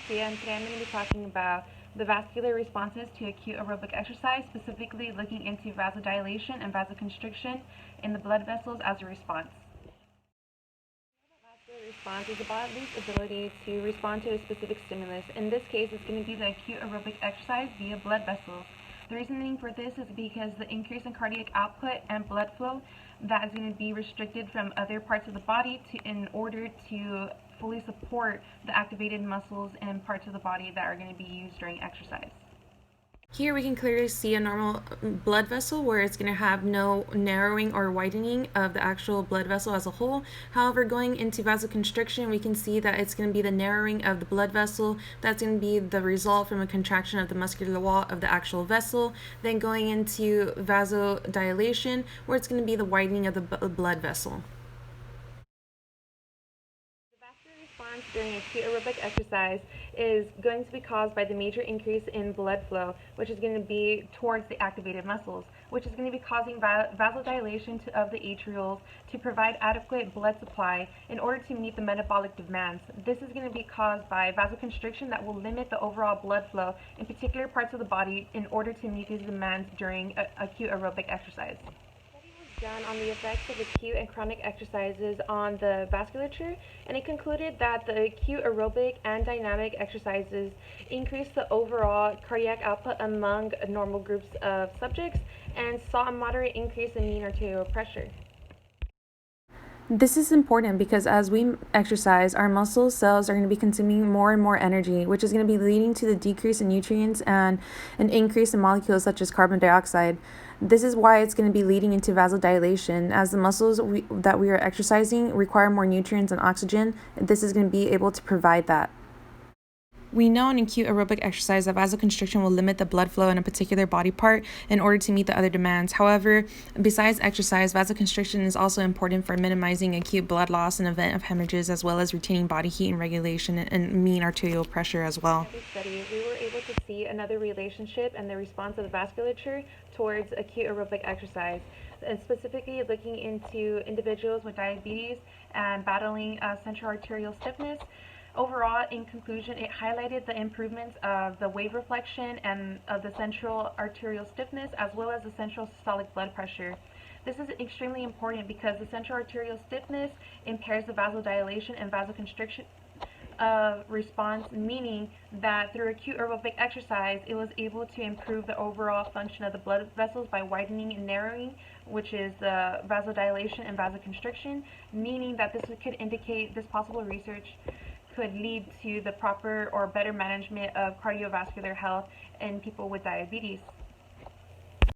Sia, and today I'm going to be talking about the vascular responses to acute aerobic exercise, specifically looking into vasodilation and vasoconstriction in the blood vessels as a response. Vascular response is the body's ability to respond to a specific stimulus. In this case, it's going to be the acute aerobic exercise via blood vessels. The reasoning for this is because the increase in cardiac output and blood flow that is going to be restricted from other parts of the body in order to fully support the activated muscles and parts of the body that are going to be used during exercise. Here we can clearly see a normal blood vessel where it's going to have no narrowing or widening of the actual blood vessel as a whole. However, going into vasoconstriction, we can see that it's going to be the narrowing of the blood vessel. That's going to be the result from a contraction of the muscular wall of the actual vessel. Then going into vasodilation, where it's going to be the widening of the blood vessel. Response during acute aerobic exercise is going to be caused by the major increase in blood flow, which is going to be towards the activated muscles, which is going to be causing vasodilation of the atrials to provide adequate blood supply in order to meet the metabolic demands. This is going to be caused by vasoconstriction that will limit the overall blood flow in particular parts of the body in order to meet these demands during acute aerobic exercise. Done on the effects of acute and chronic exercises on the vasculature, and it concluded that the acute aerobic and dynamic exercises increased the overall cardiac output among normal groups of subjects and saw a moderate increase in mean arterial pressure. This is important because as we exercise, our muscle cells are going to be consuming more and more energy, which is going to be leading to the decrease in nutrients and an increase in molecules such as carbon dioxide. This is why it's going to be leading into vasodilation. As the muscles that we are exercising require more nutrients and oxygen, this is going to be able to provide that. We know in acute aerobic exercise that vasoconstriction will limit the blood flow in a particular body part in order to meet the other demands. However, besides exercise, vasoconstriction is also important for minimizing acute blood loss in event of hemorrhages, as well as retaining body heat and regulation and mean arterial pressure as well. In this study, we were able to see another relationship and the response of the vasculature towards acute aerobic exercise, and specifically looking into individuals with diabetes and battling central arterial stiffness. Overall, in conclusion, it highlighted the improvements of the wave reflection and of the central arterial stiffness, as well as the central systolic blood pressure. This is extremely important because the central arterial stiffness impairs the vasodilation and vasoconstriction response, meaning that through acute aerobic exercise, it was able to improve the overall function of the blood vessels by widening and narrowing, which is the vasodilation and vasoconstriction, meaning that this could indicate this possible research could lead to the proper or better management of cardiovascular health in people with diabetes.